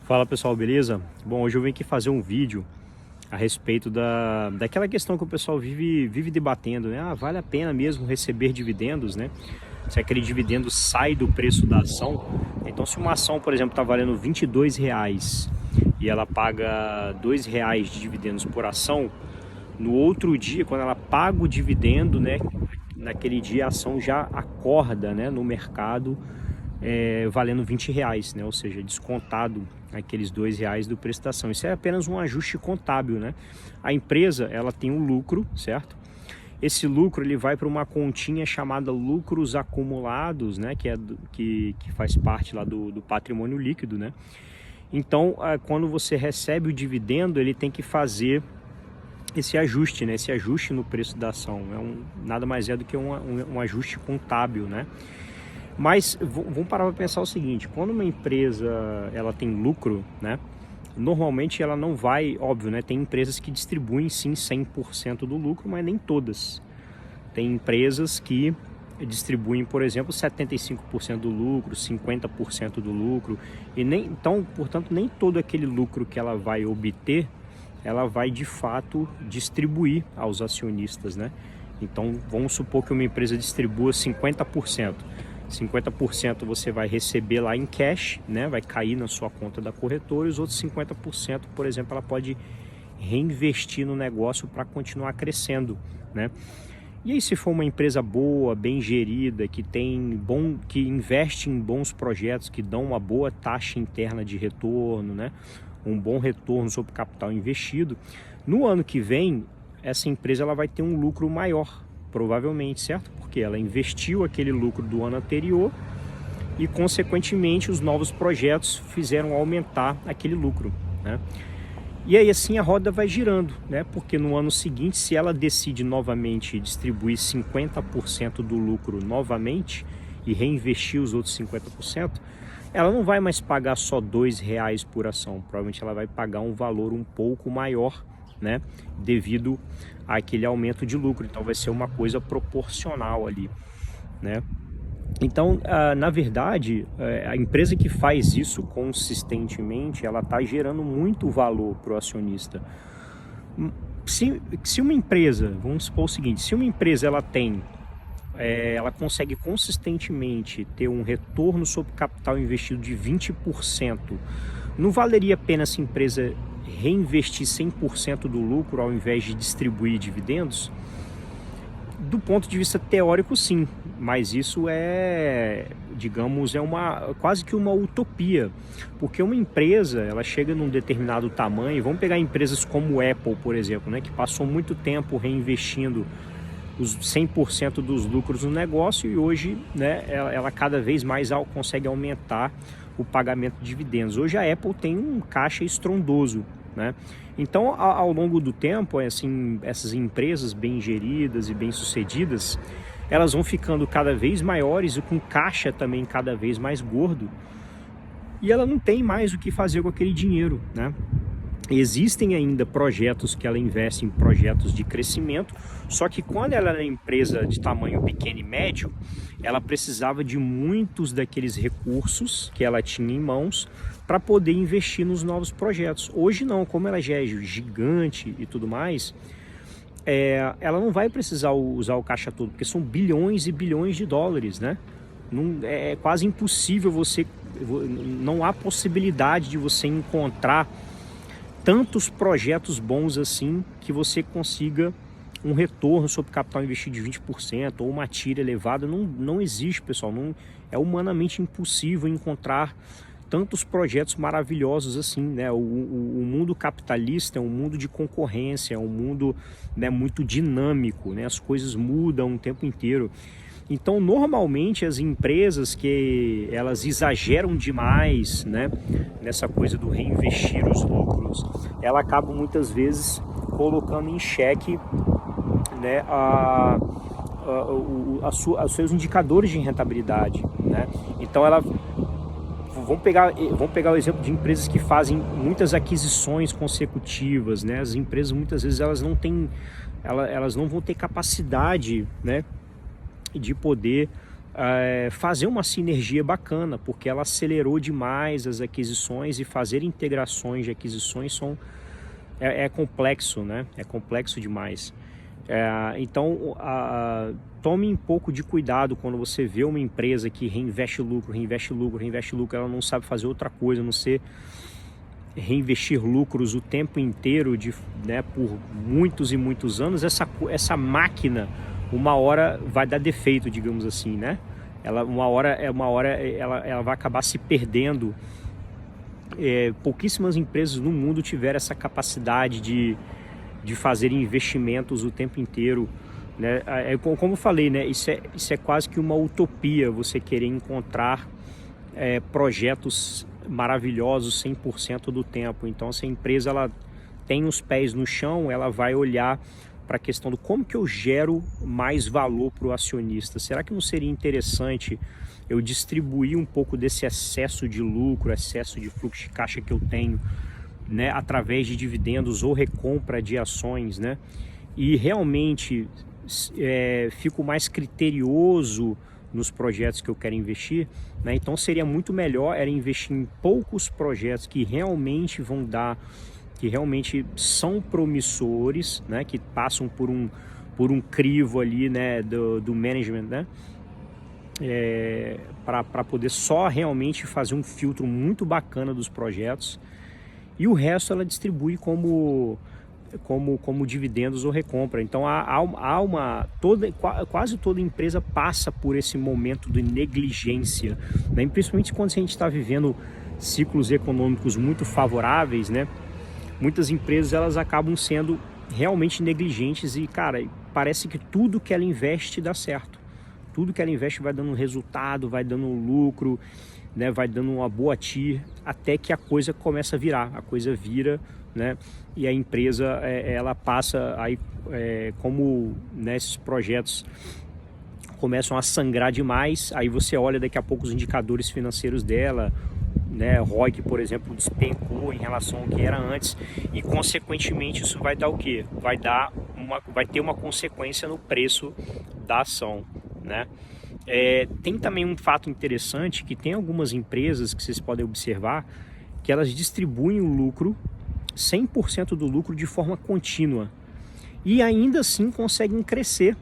Fala pessoal, beleza? Bom, hoje eu vim aqui fazer um vídeo a respeito daquela questão que o pessoal vive debatendo, né? Vale a pena mesmo receber dividendos, né? Se aquele dividendo sai do preço da ação. Então, se uma ação, por exemplo, está valendo R$22 e ela paga R$2 de dividendos por ação, no outro dia, quando ela paga o dividendo, né? Naquele dia a ação já acorda, né, no mercado valendo R$20, né? Ou seja, descontado aqueles R$2 do preço da ação. Isso é apenas um ajuste contábil, né? A empresa, ela tem um lucro, certo? Esse lucro ele vai para uma continha chamada lucros acumulados, né? Que faz parte lá do patrimônio líquido, né? Então, quando você recebe o dividendo, ele tem que fazer esse ajuste, né? Esse ajuste no preço da ação. Nada mais é do que um ajuste contábil, né? Mas vamos parar para pensar o seguinte: quando uma empresa ela tem lucro, né, normalmente ela não vai, óbvio, né, tem empresas que distribuem sim 100% do lucro, mas nem todas. Tem empresas que distribuem, por exemplo, 75% do lucro, 50% do lucro, então, portanto, nem todo aquele lucro que ela vai obter, ela vai de fato distribuir aos acionistas, né? Então, vamos supor que uma empresa distribua 50%. 50% você vai receber lá em cash, né? Vai cair na sua conta da corretora, e os outros 50%, por exemplo, ela pode reinvestir no negócio para continuar crescendo, né? E aí, se for uma empresa boa, bem gerida, que investe em bons projetos, que dão uma boa taxa interna de retorno, né? Um bom retorno sobre o capital investido, no ano que vem, essa empresa ela vai ter um lucro maior, provavelmente, certo? Porque ela investiu aquele lucro do ano anterior e, consequentemente, os novos projetos fizeram aumentar aquele lucro, né? E aí assim a roda vai girando, né? Porque no ano seguinte, se ela decide novamente distribuir 50% do lucro novamente e reinvestir os outros 50%, ela não vai mais pagar só R$2 por ação, provavelmente ela vai pagar um valor um pouco maior, né, devido àquele aumento de lucro. Então vai ser uma coisa proporcional ali, né? Então, na verdade, a empresa que faz isso consistentemente, ela está gerando muito valor para o acionista. Se uma empresa, vamos supor o seguinte, se uma empresa ela consegue consistentemente ter um retorno sobre capital investido de 20%, não valeria a pena essa empresa reinvestir 100% do lucro ao invés de distribuir dividendos? Do ponto de vista teórico, sim, mas isso digamos, quase que uma utopia, porque uma empresa, ela chega num determinado tamanho. Vamos pegar empresas como Apple, por exemplo, né, que passou muito tempo reinvestindo os 100% dos lucros no negócio, e hoje, né, ela cada vez mais consegue aumentar o pagamento de dividendos. Hoje a Apple tem um caixa estrondoso, né? Então, ao longo do tempo, assim, essas empresas bem geridas e bem sucedidas, elas vão ficando cada vez maiores e com caixa também cada vez mais gordo, e ela não tem mais o que fazer com aquele dinheiro, né? Existem ainda projetos que ela investe em projetos de crescimento, só que quando ela era empresa de tamanho pequeno e médio, ela precisava de muitos daqueles recursos que ela tinha em mãos para poder investir nos novos projetos. Hoje não, como ela já é gigante e tudo mais, ela não vai precisar usar o caixa todo, porque são bilhões e bilhões de dólares, né? É quase impossível não há possibilidade de você encontrar tantos projetos bons assim que você consiga um retorno sobre capital investido de 20% ou uma tira elevada. Não existe, pessoal. É humanamente impossível encontrar tantos projetos maravilhosos assim, né? O mundo capitalista é um mundo de concorrência, é um mundo, né, muito dinâmico, né? As coisas mudam o tempo inteiro. Então, normalmente, as empresas que elas exageram demais, né, nessa coisa do reinvestir os lucros, ela acaba muitas vezes colocando em xeque, né, os seus indicadores de rentabilidade, né? Então, vamos pegar o exemplo de empresas que fazem muitas aquisições consecutivas, né? As empresas muitas vezes elas não vão ter capacidade, né, de poder fazer uma sinergia bacana, porque ela acelerou demais as aquisições, e fazer integrações de aquisições é complexo, né? É complexo demais. Então, tome um pouco de cuidado quando você vê uma empresa que reinveste lucro, ela não sabe fazer outra coisa, a não ser reinvestir lucros o tempo inteiro, né, por muitos e muitos anos. Essa máquina, uma hora vai dar defeito, digamos assim, né? Uma hora ela vai acabar se perdendo. Pouquíssimas empresas no mundo tiveram essa capacidade de fazer investimentos o tempo inteiro, né? Como eu falei, né? Isso é quase que uma utopia, você querer encontrar projetos maravilhosos 100% do tempo. Então, se a empresa ela tem os pés no chão, ela vai olhar para a questão do como que eu gero mais valor para o acionista. Será que não seria interessante eu distribuir um pouco desse excesso de lucro, excesso de fluxo de caixa que eu tenho, né, através de dividendos ou recompra de ações, né? E realmente fico mais criterioso nos projetos que eu quero investir, né? Então seria muito melhor investir em poucos projetos que realmente vão dar, que realmente são promissores, né? Que passam por um crivo ali, né, do management, né? Para poder só realmente fazer um filtro muito bacana dos projetos, e o resto ela distribui como dividendos ou recompra. Então quase toda empresa passa por esse momento de negligência, né? Principalmente quando a gente está vivendo ciclos econômicos muito favoráveis, né? Muitas empresas elas acabam sendo realmente negligentes e, cara, parece que tudo que ela investe dá certo. Tudo que ela investe vai dando resultado, vai dando lucro, né, vai dando uma boa TIR, até que a coisa começa a virar, a coisa vira, né, e a empresa ela passa aí, como, né, esses projetos começam a sangrar demais, aí você olha daqui a pouco os indicadores financeiros dela, né, ROIC, por exemplo, despencou em relação ao que era antes, e consequentemente isso vai dar o quê? Vai ter uma consequência no preço da ação, né? Tem também um fato interessante, que tem algumas empresas que vocês podem observar que elas distribuem o lucro, 100% do lucro, de forma contínua, e ainda assim conseguem crescer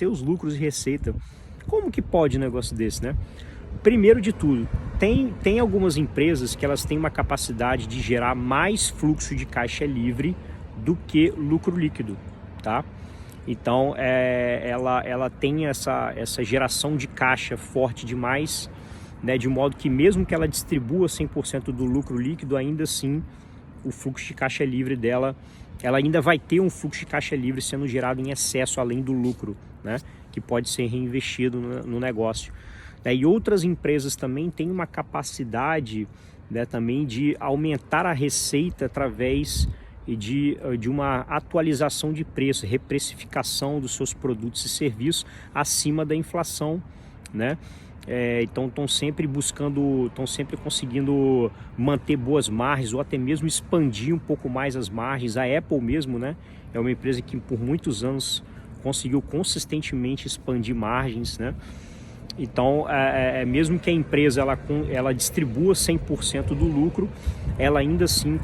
os lucros e receita. Como que pode um negócio desse, né? Primeiro de tudo, tem algumas empresas que elas têm uma capacidade de gerar mais fluxo de caixa livre do que lucro líquido, tá? Então ela tem essa geração de caixa forte demais, né, de modo que mesmo que ela distribua 100% do lucro líquido, ainda assim o fluxo de caixa livre dela, ela ainda vai ter um fluxo de caixa livre sendo gerado em excesso, além do lucro, né, que pode ser reinvestido no negócio. E outras empresas também têm uma capacidade, né, também de aumentar a receita através de uma atualização de preço, reprecificação dos seus produtos e serviços acima da inflação, né? Então estão sempre conseguindo manter boas margens, ou até mesmo expandir um pouco mais as margens. A Apple mesmo, né, é uma empresa que por muitos anos conseguiu consistentemente expandir margens, né? Então, mesmo que a empresa ela distribua 100% do lucro, ela ainda assim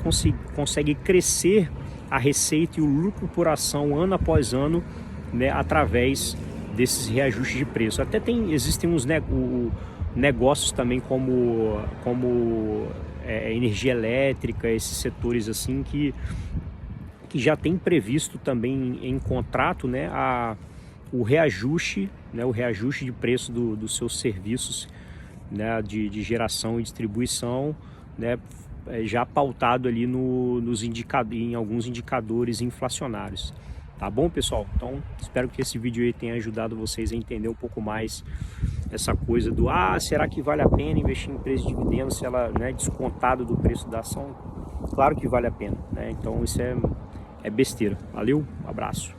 consegue crescer a receita e o lucro por ação ano após ano, né, através desses reajustes de preço. Até existem uns negócios também como energia elétrica, esses setores assim que já tem previsto também em contrato, né, o reajuste, né, de preço dos seus serviços, né, de geração e distribuição, né, já pautado ali em alguns indicadores inflacionários. Tá bom, pessoal? Então, espero que esse vídeo aí tenha ajudado vocês a entender um pouco mais essa coisa do será que vale a pena investir em empresa de dividendos se ela, né, descontada do preço da ação? Claro que vale a pena, né? Então isso é besteira. Valeu, um abraço.